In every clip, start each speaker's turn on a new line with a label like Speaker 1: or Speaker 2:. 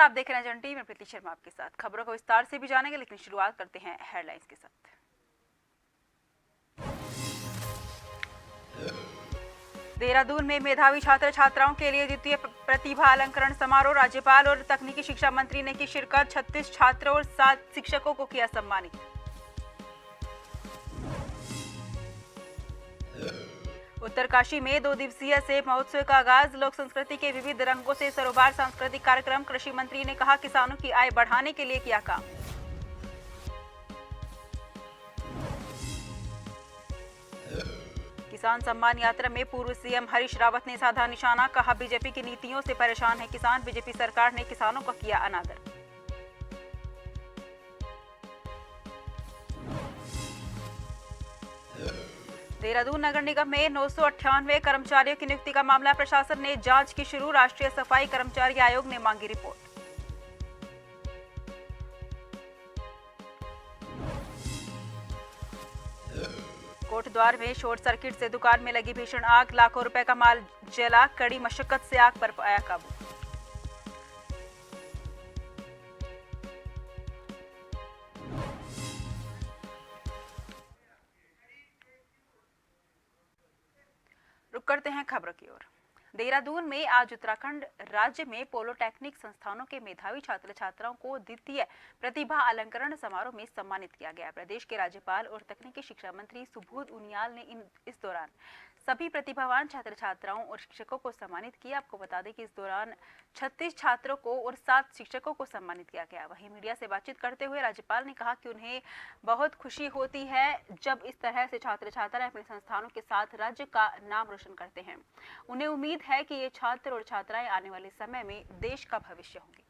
Speaker 1: आप देख रहे हैं जन टीवी में प्रीति शर्मा आपके साथ। खबरों को विस्तार से भी जानेंगे, लेकिन शुरुआत करते हैं हेडलाइंस के साथ। देहरादून में मेधावी छात्र छात्राओं के लिए द्वितीय प्रतिभा अलंकरण समारोह। राज्यपाल और तकनीकी शिक्षा मंत्री ने की शिरकत। 36 छात्रों और 7 शिक्षकों को किया सम्मानित। उत्तरकाशी में 2 दिवसीय सेब महोत्सव का आगाज। लोक संस्कृति के विविध रंगों से सरोबार सांस्कृतिक कार्यक्रम। कृषि मंत्री ने कहा, किसानों की आय बढ़ाने के लिए किया काम। किसान सम्मान यात्रा में पूर्व सीएम हरीश रावत ने साधा निशाना। कहा, बीजेपी की नीतियों से परेशान है किसान। बीजेपी सरकार ने किसानों का किया अनादर। देहरादून नगर निगम में 998 कर्मचारियों की नियुक्ति का मामला। प्रशासन ने जांच की शुरू। राष्ट्रीय सफाई कर्मचारी आयोग ने मांगी रिपोर्ट। कोटद्वार में शॉर्ट सर्किट से दुकान में लगी भीषण आग। लाखों रुपए का माल जला। कड़ी मशक्कत से आग पर पाया काबू। रुक करते हैं खबरों की ओर। देहरादून में आज उत्तराखंड राज्य में पॉलिटेक्निक संस्थानों के मेधावी छात्र छात्राओं को द्वितीय प्रतिभा अलंकरण समारोह में सम्मानित किया गया। प्रदेश के राज्यपाल और तकनीकी शिक्षा मंत्री सुबोध उनियाल ने इस दौरान सभी प्रतिभावान छात्र छात्राओं और शिक्षकों को सम्मानित किया। आपको बता दें कि इस दौरान 36 छात्रों को और 7 शिक्षकों को सम्मानित किया गया। वहीं मीडिया से बातचीत करते हुए राज्यपाल ने कहा कि उन्हें बहुत खुशी होती है जब इस तरह से छात्र छात्राएं अपने संस्थानों के साथ राज्य का नाम रोशन करते हैं। उन्हें उम्मीद है कि ये छात्र और छात्राएं आने वाले समय में देश का भविष्य होंगे।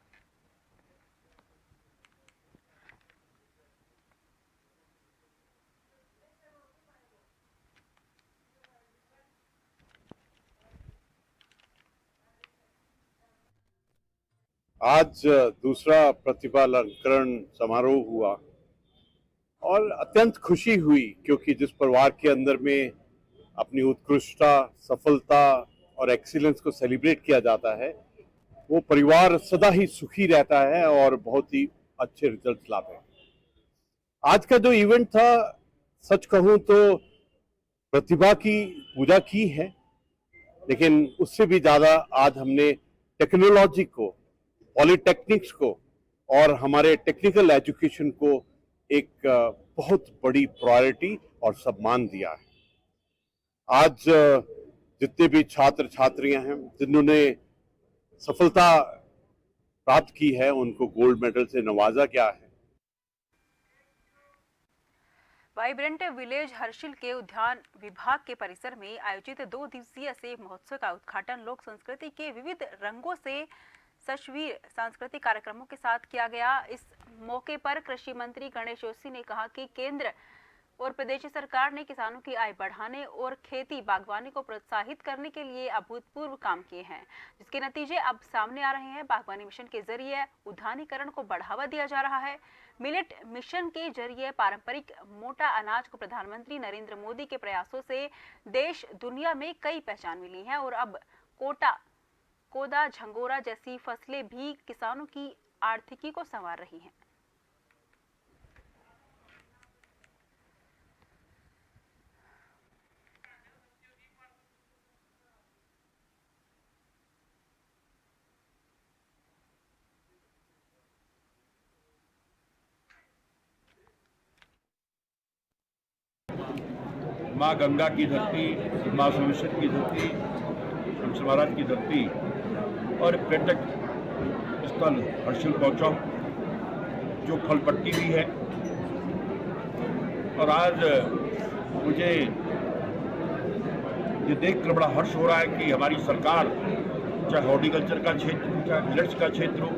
Speaker 2: आज दूसरा प्रतिभा अलंकरण समारोह हुआ और अत्यंत खुशी हुई, क्योंकि जिस परिवार के अंदर में अपनी उत्कृष्टता, सफलता और एक्सीलेंस को सेलिब्रेट किया जाता है, वो परिवार सदा ही सुखी रहता है और बहुत ही अच्छे रिजल्ट लाते हैं। आज का जो इवेंट था, सच कहूं तो प्रतिभा की पूजा की है, लेकिन उससे भी ज्यादा आज हमने टेक्नोलॉजी को, पॉलिटेक्निक्स को और हमारे टेक्निकल एजुकेशन को एक बहुत बड़ी प्रायोरिटी और सम्मान दिया है। आज जितने भी छात्र छात्रियां हैं जिन्होंने सफलता प्राप्त की है, उनको गोल्ड मेडल से नवाजा गया है।
Speaker 1: वाइब्रेंट विलेज हर्षिल के उद्यान विभाग के परिसर में आयोजित 2 दिवसीय सेब महोत्सव का उद्घाटन लोक संस्कृति के विविध रंगों से सशवीर सांस्कृतिक कार्यक्रमों के साथ किया गया। इस मौके पर कृषि मंत्री गणेश जोशी ने कहा कि केंद्र और प्रदेश सरकार ने किसानों की आय बढ़ाने और खेती बागवानी को प्रोत्साहित करने के लिए अभूतपूर्व काम किए हैं, जिसके नतीजे अब सामने आ रहे हैं। बागवानी मिशन के जरिए उद्यानीकरण को बढ़ावा दिया जा रहा है। मिलेट मिशन के जरिए पारंपरिक मोटा अनाज को प्रधानमंत्री नरेंद्र मोदी के प्रयासों से देश दुनिया में कई पहचान मिली है और अब कोदा, झंगोरा जैसी फसलें भी किसानों की आर्थिकी को संवार रही हैं।
Speaker 3: माँ गंगा की धरती, माँ सुमेश्वर की धरती, शमश महाराज की धरती और पर्यटक स्थल हर्षिल पहुँचा, जो फलपट्टी भी है। और आज मुझे ये देखकर बड़ा हर्ष हो रहा है कि हमारी सरकार, चाहे हॉर्टिकल्चर का क्षेत्र हो, चाहे मिलेट्स का क्षेत्र हो,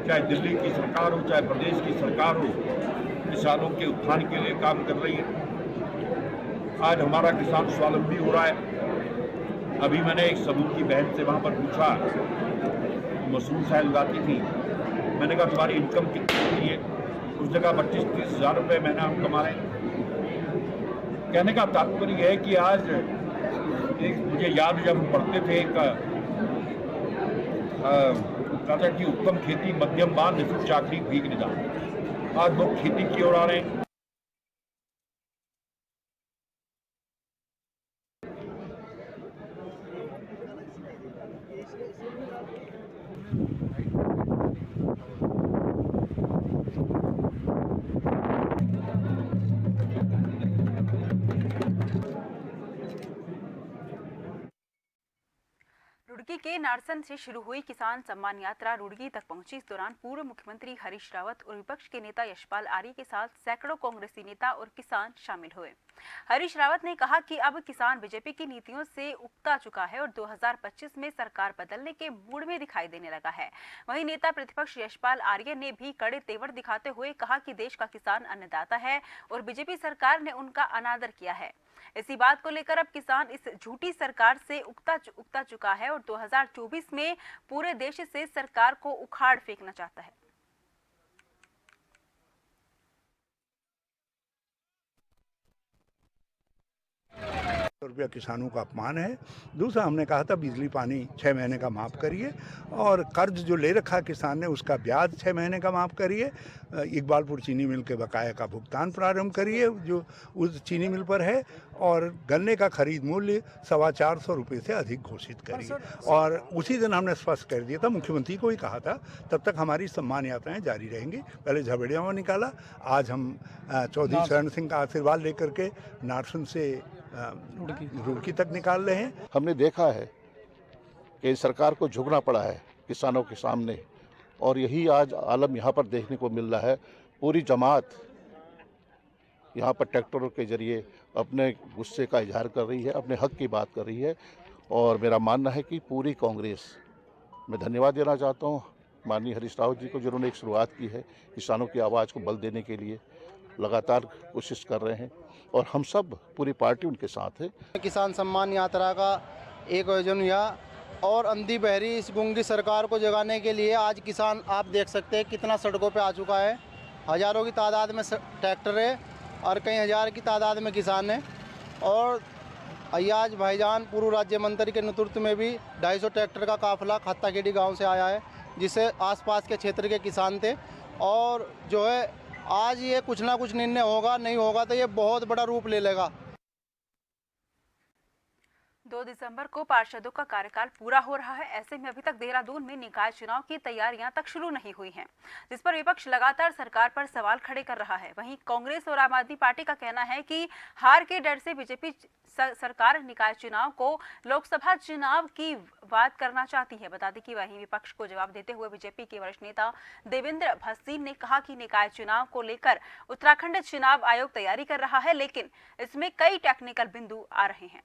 Speaker 3: चाहे दिल्ली की सरकार हो, चाहे प्रदेश की सरकार हो, किसानों के उत्थान के लिए काम कर रही है। आज हमारा किसान स्वावलंबी हो रहा है। अभी मैंने एक समूह की बहन से वहाँ पर पूछा, मसूर शायद उगाती थी। मैंने कहा तुम्हारी इनकम कितनी होती है? उस जगह 25-30 हज़ार रुपये महीना हम कमा रहे हैं। कहने का तात्पर्य है कि आज एक मुझे याद, जब हम पढ़ते थे, एक कहा था कि उत्तम खेती मध्यम बांध निःशुल्क चाकरी भीख निदान। आज लोग खेती की ओर आ रहे हैं।
Speaker 1: रुड़की के नारसन से शुरू हुई किसान सम्मान यात्रा रुड़की तक पहुंची। इस दौरान पूर्व मुख्यमंत्री हरीश रावत और विपक्ष के नेता यशपाल आर्य के साथ सैकड़ों कांग्रेसी नेता और किसान शामिल हुए। हरीश रावत ने कहा कि अब किसान बीजेपी की नीतियों से उकता चुका है और 2025 में सरकार बदलने के मूड में दिखाई देने लगा है। वहीं नेता प्रतिपक्ष यशपाल आर्य ने भी कड़े तेवर दिखाते हुए कहा कि देश का किसान अन्नदाता है और बीजेपी सरकार ने उनका अनादर किया है। इसी बात को लेकर अब किसान इस झूठी सरकार से उकता चुका है और 2024 में पूरे देश से सरकार को उखाड़ फेंकना चाहता है।
Speaker 4: रुपया किसानों का अपमान है। दूसरा, हमने कहा था बिजली पानी 6 महीने का माफ़ करिए और कर्ज जो ले रखा किसान ने उसका ब्याज 6 महीने का माफ़ करिए। इकबालपुर चीनी मिल के बकाया का भुगतान प्रारंभ करिए जो उस चीनी मिल पर है और गन्ने का खरीद मूल्य 425 रुपये से अधिक घोषित करिए। और उसी दिन हमने स्पष्ट कर दिया था, मुख्यमंत्री को ही कहा था, तब तक हमारी सम्मान यात्राएं जारी रहेंगी। पहले झबड़िया में निकाला, आज हम चौधरी शरण सिंह का आशीर्वाद लेकर के नारसन से रुड़की तक निकाल रहे हैं।
Speaker 5: हमने देखा है कि सरकार को झुकना पड़ा है किसानों के सामने और यही आज आलम यहाँ पर देखने को मिल रहा है। पूरी जमात यहाँ पर ट्रैक्टरों के जरिए अपने गुस्से का इजहार कर रही है, अपने हक की बात कर रही है और मेरा मानना है कि पूरी कांग्रेस, मैं धन्यवाद देना चाहता हूँ माननीय हरीश रावत जी को जिन्होंने एक शुरुआत की है किसानों की आवाज़ को बल देने के लिए, लगातार कोशिश कर रहे हैं और हम सब पूरी पार्टी उनके साथ है।
Speaker 6: किसान सम्मान यात्रा का एक आयोजन हुआ और अंधी बहरी इस गूंगी सरकार को जगाने के लिए आज किसान आप देख सकते हैं कितना सड़कों पे आ चुका है। हज़ारों की तादाद में ट्रैक्टर है और कई हज़ार की तादाद में किसान है और अयाज भाईजान पूर्व राज्य मंत्री के नेतृत्व में भी 250 ट्रैक्टर का काफिला खत्ताखेड़ी गाँव से आया है जिससे आसपास के क्षेत्र के किसान थे। और जो है आज ये कुछ ना कुछ निर्णय होगा, नहीं होगा तो ये बहुत बड़ा रूप ले लेगा।
Speaker 1: 2 दिसंबर को पार्षदों का कार्यकाल पूरा हो रहा है। ऐसे में अभी तक देहरादून में निकाय चुनाव की तैयारियां तक शुरू नहीं हुई हैं, जिस पर विपक्ष लगातार सरकार पर सवाल खड़े कर रहा है। वहीं कांग्रेस और आम आदमी पार्टी का कहना है कि हार के डर से बीजेपी सरकार निकाय चुनाव को लोकसभा चुनाव की बात करना चाहती है। बता दें कि वहीं विपक्ष को जवाब देते हुए बीजेपी के वरिष्ठ नेता देवेंद्र भसीन ने कहा कि निकाय चुनाव को लेकर उत्तराखंड चुनाव आयोग तैयारी कर रहा है, लेकिन इसमें कई टेक्निकल बिंदु आ रहे हैं।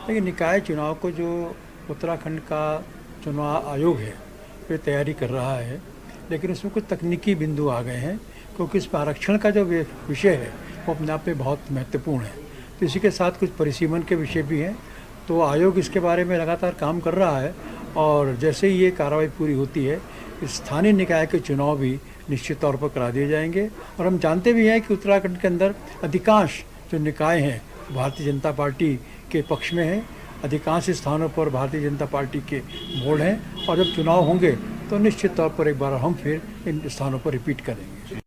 Speaker 7: लेकिन निकाय चुनाव को जो उत्तराखंड का चुनाव आयोग है वे तैयारी कर रहा है, लेकिन उसमें कुछ तकनीकी बिंदु आ गए हैं क्योंकि इस पर आरक्षण का जो विषय है वो अपने आप में बहुत महत्वपूर्ण है। तो इसी के साथ कुछ परिसीमन के विषय भी हैं, तो आयोग इसके बारे में लगातार काम कर रहा है और जैसे ही ये कार्रवाई पूरी होती है स्थानीय निकाय के चुनाव भी निश्चित तौर पर करा दिए जाएंगे। और हम जानते भी हैं कि उत्तराखंड के अंदर अधिकांश जो निकाय हैं भारतीय जनता पार्टी के पक्ष में है, अधिकांश स्थानों पर भारतीय जनता पार्टी के मोड़ हैं और जब चुनाव होंगे तो निश्चित तौर पर एक बार हम फिर इन स्थानों पर रिपीट करेंगे।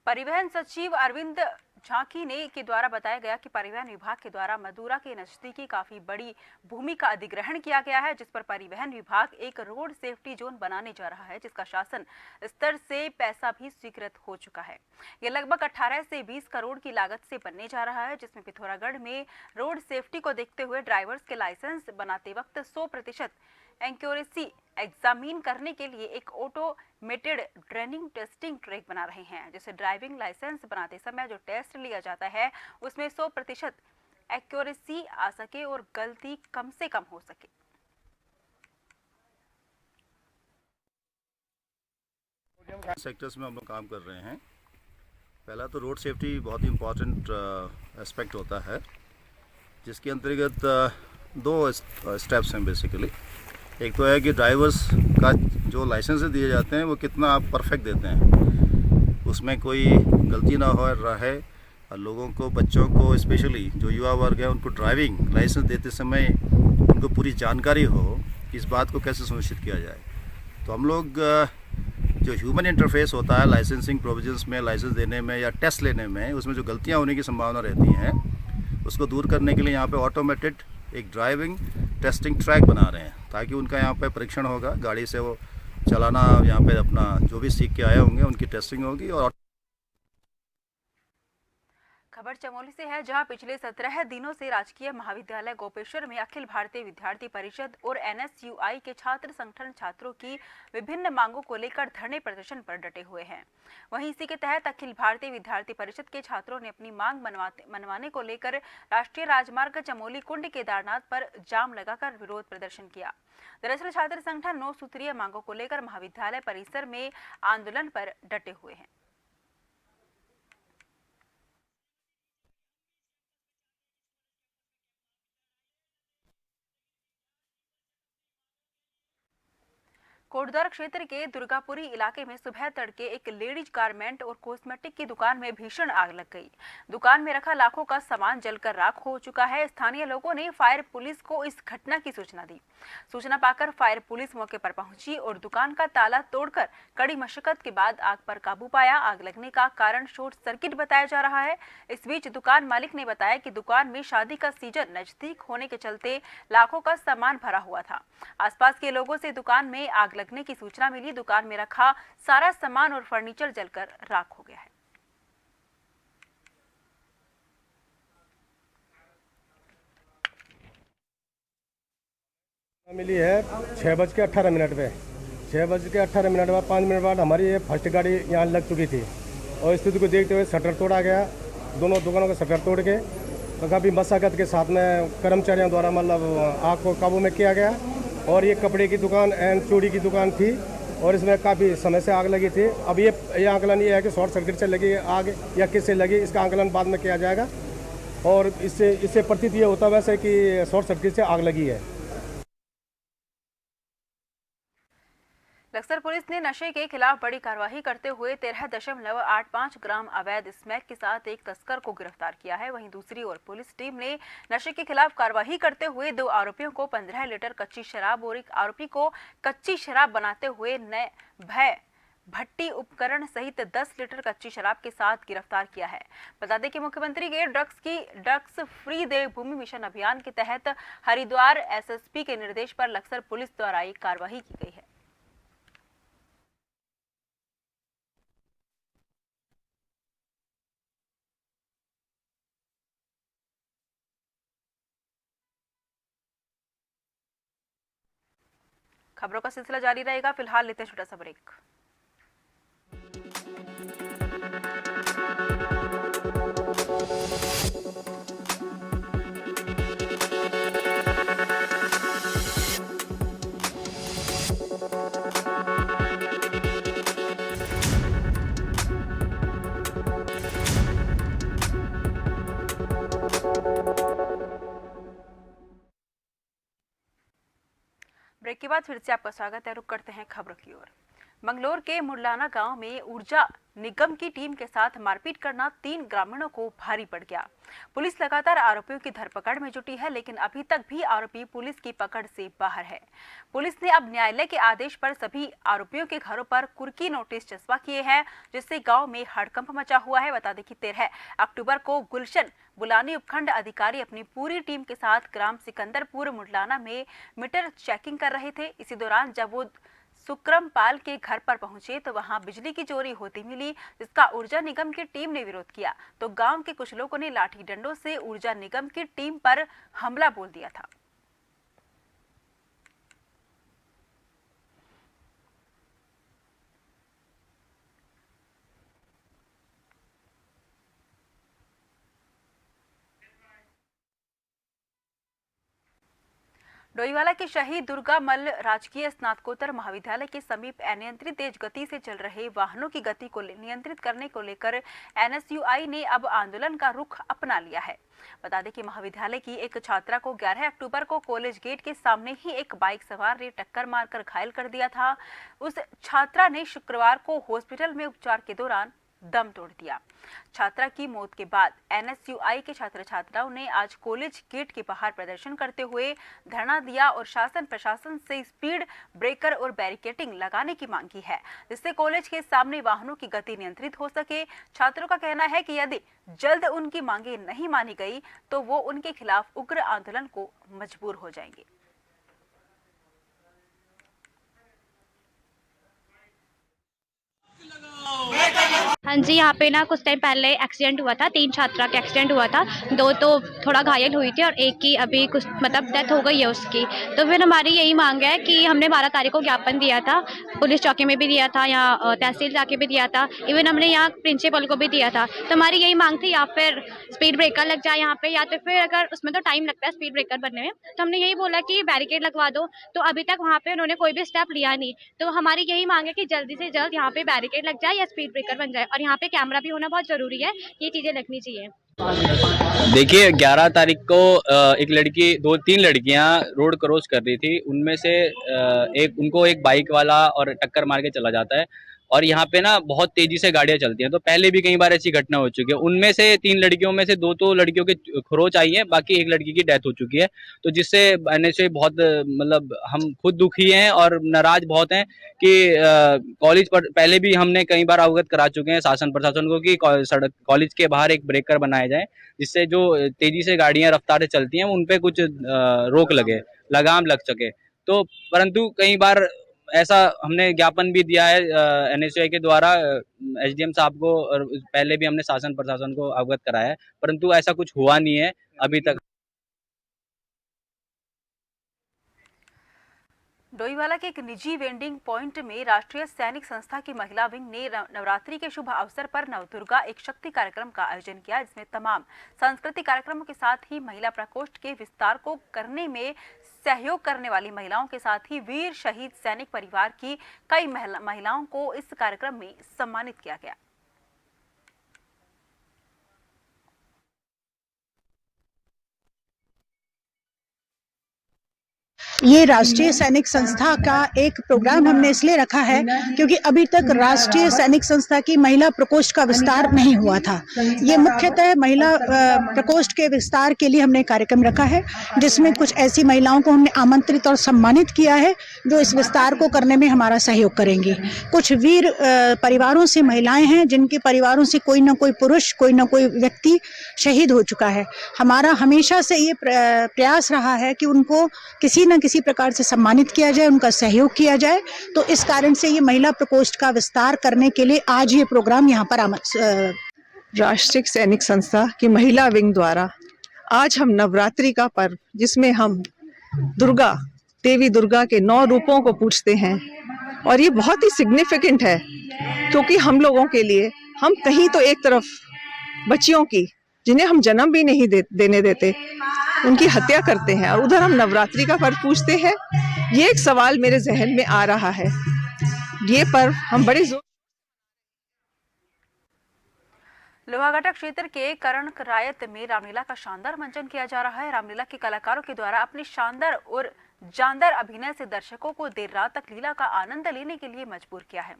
Speaker 1: परिवहन सचिव अरविंद झांकी ने के द्वारा बताया गया कि परिवहन विभाग के द्वारा मदुरा के नजदीकी काफी बड़ी भूमि का अधिग्रहण किया गया है, जिस पर परिवहन विभाग एक रोड सेफ्टी जोन बनाने जा रहा है, जिसका शासन स्तर से पैसा भी स्वीकृत हो चुका है। यह लगभग 18 से 20 करोड़ की लागत से बनने जा रहा है, जिसमें पिथौरागढ़ में रोड सेफ्टी को देखते हुए ड्राइवर्स के लाइसेंस बनाते वक्त 100% एक्यूरेसी एग्जामिन करने के लिए एक ऑटोमेटेड ड्रेनिंग टेस्टिंग ट्रैक बना रहे हैं, जिससे ड्राइविंग लाइसेंस बनाते समय जो टेस्ट लिया जाता है उसमें 100% एक्यूरेसी आ सके और गलती कम से कम हो सके।
Speaker 5: सेक्टर्स में हम लोग काम कर रहे हैं। पहला तो रोड सेफ्टी बहुत ही इम्पोर्टेंट एस्पेक्ट होता है, जिसके अंतर्गत 2 स्टेप्स हैं बेसिकली। एक तो है कि ड्राइवर्स का जो लाइसेंस दिए जाते हैं वो कितना आप परफेक्ट देते हैं,
Speaker 8: उसमें कोई गलती ना हो रहे और लोगों को, बच्चों को, स्पेशली जो युवा वर्ग है उनको ड्राइविंग लाइसेंस देते समय उनको पूरी जानकारी हो, इस बात को कैसे सुनिश्चित किया जाए। तो हम लोग जो ह्यूमन इंटरफेस होता है लाइसेंसिंग प्रोविजंस में, लाइसेंस देने में या टेस्ट लेने में, उसमें जो गलतियां होने की संभावना रहती हैं उसको दूर करने के लिए यहाँ पे ऑटोमेटेड एक ड्राइविंग टेस्टिंग ट्रैक बना रहे हैं, ताकि उनका यहाँ पे परीक्षण होगा, गाड़ी से वो चलाना, यहाँ पे अपना जो भी सीख के आए होंगे उनकी टेस्टिंग होगी। और
Speaker 1: खबर चमोली से है, जहां पिछले 17 दिनों से राजकीय महाविद्यालय गोपेश्वर में अखिल भारतीय विद्यार्थी परिषद और एनएसयूआई के छात्र संगठन छात्रों की विभिन्न मांगों को लेकर धरने प्रदर्शन पर डटे हुए हैं। वहीं इसी के तहत अखिल भारतीय विद्यार्थी परिषद के छात्रों ने अपनी मांग मनवाने को लेकर राष्ट्रीय राजमार्ग चमोली कुंड केदारनाथ पर जाम लगाकर विरोध प्रदर्शन किया। दरअसल छात्र संगठन 9 सूत्रीय मांगों को लेकर महाविद्यालय परिसर में आंदोलन पर डटे हुए हैं। कोटद्वार क्षेत्र के दुर्गापुरी इलाके में सुबह तड़के एक लेडीज गारमेंट और कॉस्मेटिक की दुकान में भीषण आग लग गई। दुकान में रखा लाखों का सामान जलकर राख हो चुका है। स्थानीय लोगों ने फायर पुलिस को इस घटना की सूचना दी। सूचना पाकर फायर पुलिस मौके पर पहुंची और दुकान का ताला तोड़कर कड़ी मशक्कत के बाद आग पर काबू पाया। आग लगने का कारण शॉर्ट सर्किट बताया जा रहा है। इस बीच दुकान मालिक ने बताया कि दुकान में शादी का सीजन नजदीक होने के चलते लाखों का सामान भरा हुआ था। आसपास के लोगों से दुकान में आग लगने की सूचना मिली। दुकान में रखा सारा सामान और फर्नीचर जलकर राख हो गया है।
Speaker 9: मिली है 6:18 पे। 6:18 बाद 5 मिनट बाद हमारी ये फर्स्ट गाड़ी यहाँ लग चुकी थी और स्थिति को देखते हुए शटर तोड़ा गया। दोनों दुकानों का शटर तोड़ के तो काफ़ी मशक्कत के साथ में कर्मचारियों द्वारा मतलब आग को काबू में किया गया। और ये कपड़े की दुकान एंड चूड़ी की दुकान थी और इसमें काफ़ी समय से आग लगी थी। अब ये आंकलन ये है कि शॉर्ट सर्किट से लगी आग या किससे लगी, इसका आंकलन बाद में किया जाएगा। और इससे प्रतीत ये होता वैसे कि शॉर्ट सर्किट से आग लगी है।
Speaker 1: लक्सर पुलिस ने नशे के खिलाफ बड़ी कार्रवाई करते हुए 13.85 ग्राम अवैध स्मैक के साथ एक तस्कर को गिरफ्तार किया है। वहीं दूसरी ओर पुलिस टीम ने नशे के खिलाफ कार्रवाई करते हुए 2 आरोपियों को 15 लीटर कच्ची शराब और एक आरोपी को कच्ची शराब बनाते हुए नए भय भट्टी उपकरण सहित 10 लीटर कच्ची शराब के साथ गिरफ्तार किया है। बता दें कि मुख्यमंत्री के ड्रग्स फ्री देवभूमि मिशन अभियान के तहत हरिद्वार एसएसपी के निर्देश पर लक्सर पुलिस द्वारा एक कार्रवाई की गई है। खबरों का सिलसिला जारी रहेगा। फिलहाल लेते हैं छोटा सा ब्रेक। ब्रेक के बाद फिर से आपका स्वागत है। रुक करते हैं खबरों की ओर। मंगलोर के मुरलाना गांव में ऊर्जा निगम की टीम के साथ मारपीट करना 3 ग्रामीणों को भारी पड़ गया। पुलिस लगातार आरोपियों की धरपकड़ में जुटी है, लेकिन अभी तक भी आरोपी पुलिस की पकड़ से बाहर है। पुलिस ने अब न्यायालय के आदेश पर सभी आरोपियों के घरों पर कुर्की नोटिस चस्पा किए हैं, जिससे गांव में हड़कंप मचा हुआ है। बता दें कि 13 अक्टूबर को गुलशन बुलानी उपखंड अधिकारी अपनी पूरी टीम के साथ ग्राम सिकंदरपुर मुरलाना में मीटर चेकिंग कर रहे थे। इसी दौरान जब वो सुक्रम पाल के घर पर पहुंचे तो वहां बिजली की चोरी होती मिली, जिसका ऊर्जा निगम की टीम ने विरोध किया तो गांव के कुछ लोगों ने लाठी डंडों से ऊर्जा निगम की टीम पर हमला बोल दिया था। डोईवाला के शहीद दुर्गा मल्ल राजकीय स्नातकोत्तर महाविद्यालय के समीप अनियंत्रित तेज गति से चल रहे वाहनों की गति को नियंत्रित करने को लेकर एनएसयूआई ने अब आंदोलन का रुख अपना लिया है। बता दें कि महाविद्यालय की एक छात्रा को 11 अक्टूबर को कॉलेज गेट के सामने ही एक बाइक सवार ने टक्कर मारकर घायल कर दिया था। उस छात्रा ने शुक्रवार को हॉस्पिटल में उपचार के दौरान दम तोड़ दिया। छात्रा की मौत के बाद NSUI के छात्र छात्राओं ने आज कॉलेज गेट के बाहर प्रदर्शन करते हुए धरना दिया और शासन प्रशासन से स्पीड ब्रेकर और बैरिकेडिंग लगाने की मांग की है, जिससे कॉलेज के सामने वाहनों की गति नियंत्रित हो सके। छात्रों का कहना है कि यदि जल्द उनकी मांगे नहीं मानी गई तो वो उनके खिलाफ उग्र आंदोलन को मजबूर हो जाएंगे।
Speaker 10: हाँ जी, यहाँ पे ना कुछ टाइम पहले एक्सीडेंट हुआ था, 3 छात्रा का एक्सीडेंट हुआ था, 2 तो थोड़ा घायल हुई थी और एक की अभी कुछ मतलब डेथ हो गई है उसकी। तो फिर हमारी यही मांग है कि हमने 12 तारीख को ज्ञापन दिया था, पुलिस चौकी में भी दिया था, यहाँ तहसील जाके भी दिया था, इवन हमने यहाँ प्रिंसिपल को भी दिया था। तो हमारी यही मांग थी या फिर स्पीड ब्रेकर लग जाए यहाँ पे, या तो फिर अगर उसमें तो टाइम लगता है स्पीड ब्रेकर बनने में, तो हमने यही बोला कि बैरिकेड लगवा दो। तो अभी तक वहाँ पे उन्होंने कोई भी स्टेप लिया नहीं। तो हमारी यही मांग है कि जल्दी से जल्द यहाँ पे बैरिकेड लग जाए या स्पीड ब्रेकर बन जाए, और यहाँ पे कैमरा भी होना बहुत जरूरी है, ये चीजें लगनी चाहिए।
Speaker 11: देखिए 11 तारीख को एक लड़की 2-3 लड़कियां रोड क्रॉस कर रही थी, उनमें से उनको एक बाइक वाला और टक्कर मार के चला जाता है। और यहाँ पे ना बहुत तेजी से गाड़ियां चलती हैं, तो पहले भी कई बार ऐसी घटना हो चुकी है। उनमें से 3 लड़कियों में से 2 तो लड़कियों के खरोच आई है, बाकी एक लड़की की डेथ हो चुकी है। तो जिससे NSUI बहुत मतलब हम खुद दुखी हैं और नाराज बहुत हैं कि कॉलेज पर पहले भी हमने कई बार अवगत करा चुके हैं शासन प्रशासन को कि सड़क कॉलेज के बाहर एक ब्रेकर बनाया जाए, जिससे जो तेजी से गाड़ियां रफ्तार से चलती हैं उन पे कुछ रोक लगे, लगाम लग सके। तो परंतु कई बार ऐसा हमने ज्ञापन भी दिया है NSUI के द्वारा SDM साहब को, और पहले भी हमने शासन प्रशासन को अवगत कराया है, परंतु ऐसा कुछ हुआ नहीं है अभी तक।
Speaker 1: डोईवाला के एक निजी वेंडिंग पॉइंट में राष्ट्रीय सैनिक संस्था की महिला विंग ने नवरात्रि के शुभ अवसर पर नवदुर्गा एक शक्ति कार्यक्रम का आयोजन किया, जिसमें तमाम सांस्कृतिक कार्यक्रमों के साथ ही महिला प्रकोष्ठ के विस्तार को करने में सहयोग करने वाली महिलाओं के साथ ही वीर शहीद सैनिक परिवार की कई महिलाओं को इस कार्यक्रम में सम्मानित किया गया।
Speaker 12: ये राष्ट्रीय सैनिक संस्था का एक प्रोग्राम हमने इसलिए रखा है क्योंकि अभी तक राष्ट्रीय सैनिक संस्था की महिला प्रकोष्ठ का विस्तार नहीं हुआ था। ये मुख्यतः महिला प्रकोष्ठ के विस्तार के लिए हमने कार्यक्रम रखा है, जिसमें कुछ ऐसी महिलाओं को हमने आमंत्रित और सम्मानित किया है जो इस विस्तार को करने में हमारा सहयोग करेंगी। कुछ वीर परिवारों से महिलाएं हैं जिनके परिवारों से कोई ना कोई पुरुष, कोई ना कोई व्यक्ति शहीद हो चुका है। हमारा हमेशा से ये प्रयास रहा है कि उनको किसी न किसी प्रकार से सम्मानित किया जाए, उनका सहयोग किया जाए। तो इस कारण से ये महिला प्रकोष्ठ का विस्तार करने के लिए आज ये प्रोग्राम यहाँ पर
Speaker 13: राष्ट्रीय सैनिक संस्था की महिला विंग द्वारा आज हम नवरात्रि का पर्व, जिसमें हम देवी दुर्गा के 9 रूपों को पूजते हैं, और ये बहुत ही सिग्निफिकेंट है क्योंकि हम लोगों के लिए हम कहीं तो एक तरफ बच्चियों की, जिन्हें हम जन्म भी नहीं देने देते, उनकी हत्या करते हैं, और उधर हम नवरात्रि का पर्व पूजते हैं। ये एक सवाल मेरे जहन में आ रहा है। ये पर्व हम बड़े
Speaker 1: लोहागढ़ क्षेत्र के करण रायत में रामलीला का शानदार मंचन किया जा रहा है। रामलीला के कलाकारों के द्वारा अपनी शानदार और जानदार अभिनय से दर्शकों को देर रात तक लीला का आनंद लेने के लिए मजबूर किया है।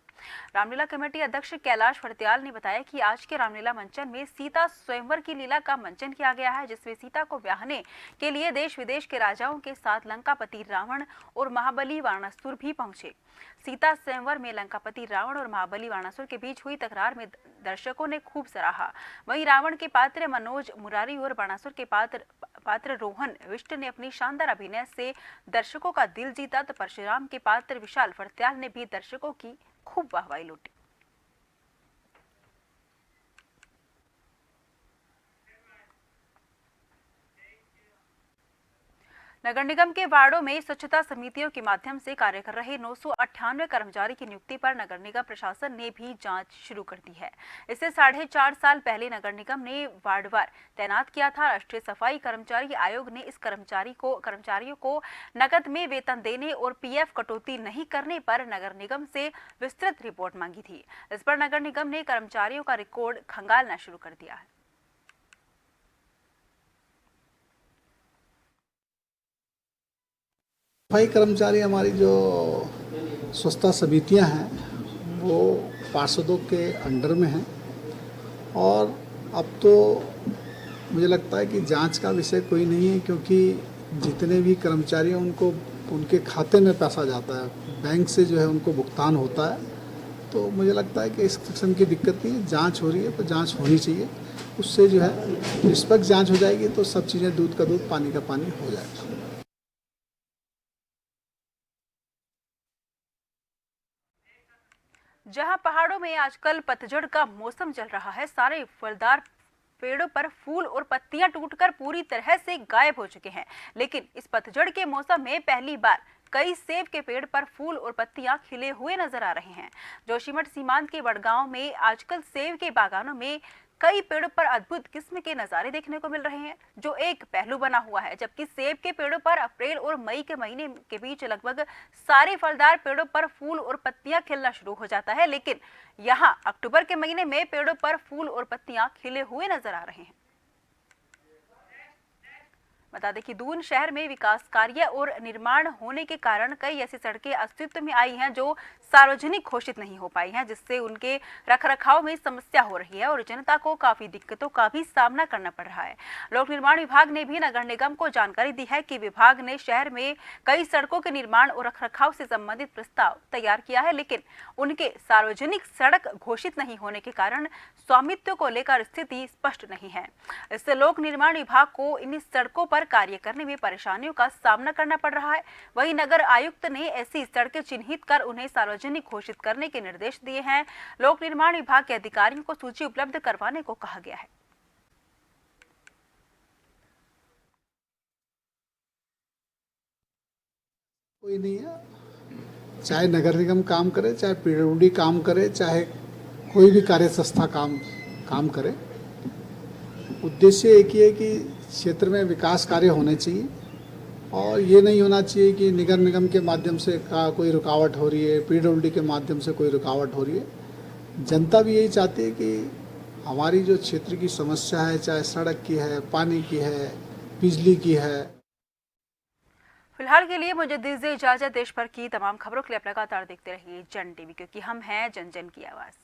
Speaker 1: रामलीला कमेटी अध्यक्ष कैलाश फड़त्याल ने बताया कि आज के रामलीला मंचन में सीता स्वयंवर की लीला का मंचन किया गया है, जिसमें सीता को ब्याहने के लिए देश विदेश के राजाओं के साथ लंकापति रावण और महाबली वाणासुर भी पहुंचे। सीता स्वयंवर में लंकापति रावण और महाबली वाणासुर के बीच हुई तकरार में दर्शकों ने खूब सराहा। वहीं रावण के पात्र मनोज मुरारी और वाणासुर के पात्र रोहन विष्ट ने अपनी शानदार अभिनय से दर्शकों का दिल जीता, तो परशुराम के पात्र विशाल फड़त्याल ने भी दर्शकों की खूब वाहवाही लूटी। नगर निगम के वार्डों में स्वच्छता समितियों के माध्यम से कार्य कर रहे 998 कर्मचारी की नियुक्ति पर नगर निगम प्रशासन ने भी जांच शुरू कर दी है। इससे 4.5 साल पहले नगर निगम ने वार्डवार तैनात किया था। राष्ट्रीय सफाई कर्मचारी आयोग ने इस कर्मचारियों को नकद में वेतन देने और PF कटौती नहीं करने पर नगर निगम से विस्तृत रिपोर्ट मांगी थी। इस पर नगर निगम ने कर्मचारियों का रिकॉर्ड खंगालना शुरू कर दिया है।
Speaker 14: सफाई कर्मचारी हमारी जो स्वच्छता समितियां हैं वो पार्षदों के अंडर में हैं। और अब तो मुझे लगता है कि जांच का विषय कोई नहीं है, क्योंकि जितने भी कर्मचारी हैं उनको उनके खाते में पैसा जाता है, बैंक से जो है उनको भुगतान होता है। तो मुझे लगता है कि इस किस्म की दिक्कत नहीं है। जांच हो रही है तो जांच होनी चाहिए, उससे जो है निष्पक्ष जांच हो जाएगी तो सब चीज़ें दूध का दूध पानी का पानी हो जाएगा।
Speaker 1: जहां पहाड़ों में आजकल पतझड़ का मौसम चल रहा है, सारे फलदार पेड़ों पर फूल और पत्तियां टूटकर पूरी तरह से गायब हो चुके हैं। लेकिन इस पतझड़ के मौसम में पहली बार कई सेब के पेड़ पर फूल और पत्तियां खिले हुए नजर आ रहे हैं। जोशीमठ सीमांत के बड़गांव में आजकल सेब के बागानों में कई पेड़ों पर अद्भुत किस्म के नजारे देखने को मिल रहे हैं, जो एक पहलू बना हुआ है। जबकि सेब के पेड़ों पर अप्रैल और मई के महीने के बीच लगभग सारे फलदार पेड़ों पर फूल और पत्तियां खिलना शुरू हो जाता है, लेकिन यहाँ अक्टूबर के महीने में पेड़ों पर फूल और पत्तियां खिले हुए नजर आ रहे हैं। बता दें कि दून शहर में विकास कार्य और निर्माण होने के कारण कई ऐसी सड़कें अस्तित्व में आई हैं जो सार्वजनिक घोषित नहीं हो पाई हैं, जिससे उनके रखरखाव में समस्या हो रही है और जनता को काफी दिक्कतों का भी सामना करना पड़ रहा है। लोक निर्माण विभाग ने भी नगर निगम को जानकारी दी है कि विभाग ने शहर में कई सड़कों के निर्माण और रखरखाव से संबंधित प्रस्ताव तैयार किया है, लेकिन उनके सार्वजनिक सड़क घोषित नहीं होने के कारण स्वामित्व को लेकर स्थिति स्पष्ट नहीं है। इससे लोक निर्माण विभाग को इन सड़कों पर कार्य करने में परेशानियों का सामना करना पड़ रहा है। वहीं नगर आयुक्त ने ऐसी सड़कें चिन्हित कर उन्हें सार्वजनिक घोषित करने के निर्देश दिए हैं। लोक निर्माण विभाग के अधिकारियों को सूची उपलब्ध करवाने को कहा गया है।
Speaker 14: कोई नहीं है, चाहे नगर निगम काम करे, चाहे पीडब्ल्यूडी काम करे, चाहे कोई भी कार्य संस्था काम करे, उद्देश्य एक ही है कि क्षेत्र में विकास कार्य होने चाहिए और ये नहीं होना चाहिए कि नगर निगम के माध्यम से कोई रुकावट हो रही है, पीडब्ल्यूडी के माध्यम से कोई रुकावट हो रही है। जनता भी यही चाहती है कि हमारी जो क्षेत्र की समस्या है, चाहे सड़क की है, पानी की है, बिजली की है।
Speaker 1: फिलहाल के लिए मुझे दीजिए इजाजत। देश भर की तमाम खबरों के लिए आप लगातार देखते रहिए जन टीवी, क्योंकि हम हैं जन जन की आवाज़।